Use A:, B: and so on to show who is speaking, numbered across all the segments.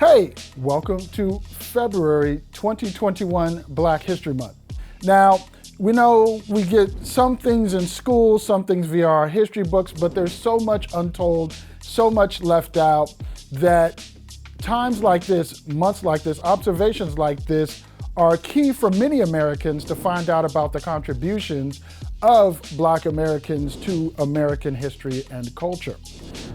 A: Hey, welcome to February 2021 Black History Month. Now, we know we get some things in school, some things via our history books, but there's so much untold, so much left out that times like this, months like this, observations like this are key for many Americans to find out about the contributions of Black Americans to American history and culture.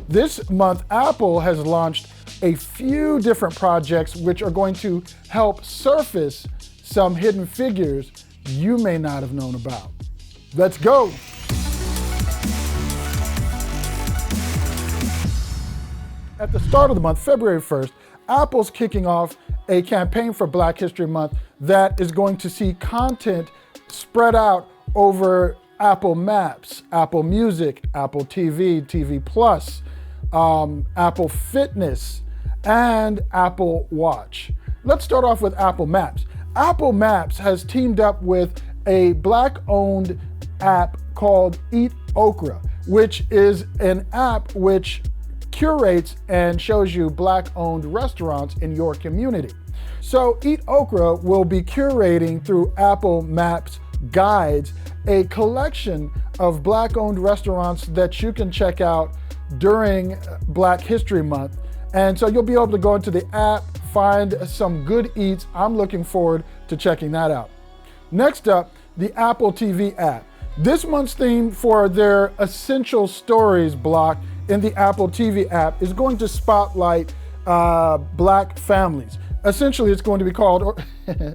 A: This month, Apple has launched a few different projects which are going to help surface some hidden figures you may not have known about. Let's go. At the start of the month, February 1st, Apple's kicking off a campaign for Black History Month that is going to see content spread out over Apple Maps, Apple Music, Apple TV, TV Plus, Apple Fitness, and Apple Watch. Let's start off with Apple Maps. Apple Maps has teamed up with a Black-owned app called EatOkra, which is an app which curates and shows you Black-owned restaurants in your community. So EatOkra will be curating through Apple Maps guides a collection of Black-owned restaurants that you can check out during Black History Month. And so you'll be able to go into the app, find some good eats. I'm looking forward to checking that out. Next up, the Apple TV app. This month's theme for their Essential Stories block in the Apple TV app is going to spotlight Black families. Essentially, it's going to be called,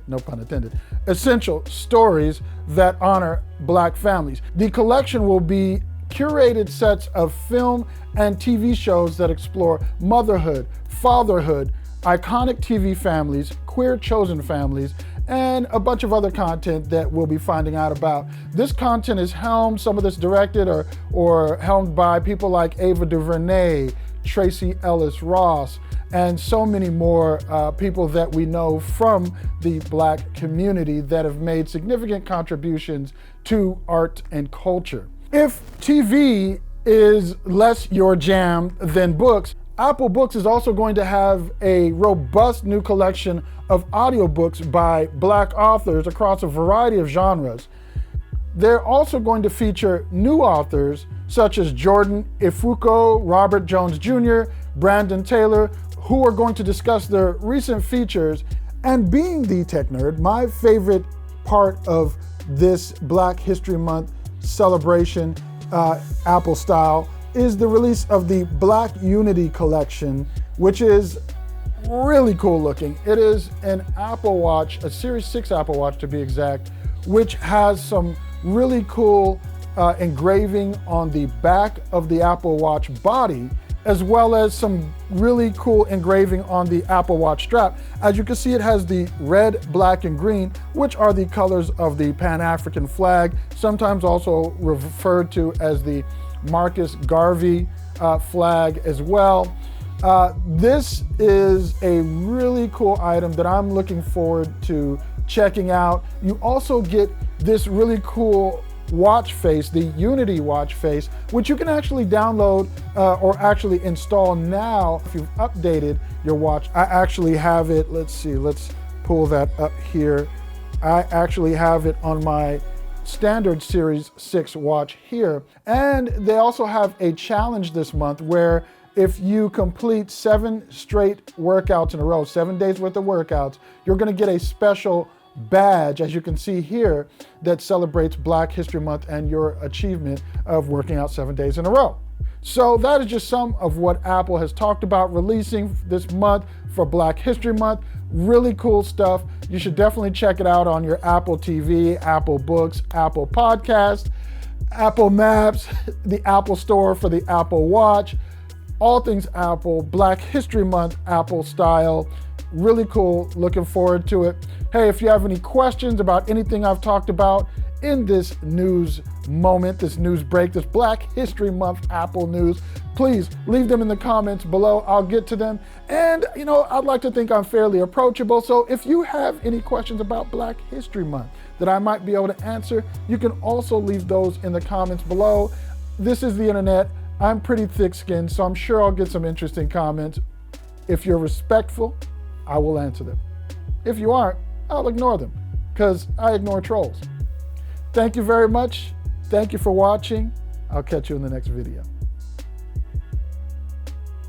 A: no pun intended, Essential Stories that honor Black families. The collection will be curated sets of film and TV shows that explore motherhood, fatherhood, iconic TV families, queer chosen families, and a bunch of other content that we'll be finding out about. This content is helmed, some of this directed or helmed by people like Ava DuVernay, Tracy Ellis Ross, and so many more people that we know from the Black community that have made significant contributions to art and culture. If TV is less your jam than books, Apple Books is also going to have a robust new collection of audiobooks by Black authors across a variety of genres. They're also going to feature new authors such as Jordan Ifuko, Robert Jones Jr., Brandon Taylor, who are going to discuss their recent features. And being the tech nerd, my favorite part of this Black History Month celebration, Apple style, is the release of the Black Unity collection, which is really cool looking. It is an Apple Watch, a Series 6 Apple Watch to be exact, which has some really cool engraving on the back of the Apple Watch body, as well as some really cool engraving on the Apple Watch strap. As you can see, it has the red, black, and green, which are the colors of the Pan-African flag, sometimes also referred to as the Marcus Garvey flag as well. This is a really cool item that I'm looking forward to checking out. You also get this really cool watch face, the Unity watch face, which you can actually download or actually install now if you've updated your watch. I actually have it, let's pull that up here. I actually have it on my standard Series 6 watch here. And they also have a challenge this month where if you complete 7 straight workouts in a row, 7 days worth of workouts, you're gonna get a special badge, as you can see here, that celebrates Black History Month and your achievement of working out 7 days in a row. So that is just some of what Apple has talked about releasing this month for Black History Month. Really cool stuff. You should definitely check it out on your Apple TV, Apple Books, Apple Podcast, Apple Maps, the Apple Store for the Apple Watch. All things Apple, Black History Month, Apple style. Really cool, looking forward to it. Hey, if you have any questions about anything I've talked about in this news moment, this news break, this Black History Month Apple news, please leave them in the comments below. I'll get to them. And, I'd like to think I'm fairly approachable. So if you have any questions about Black History Month that I might be able to answer, you can also leave those in the comments below. This is the internet. I'm pretty thick-skinned, so I'm sure I'll get some interesting comments. If you're respectful, I will answer them. If you aren't, I'll ignore them, because I ignore trolls. Thank you very much. Thank you for watching. I'll catch you in the next video.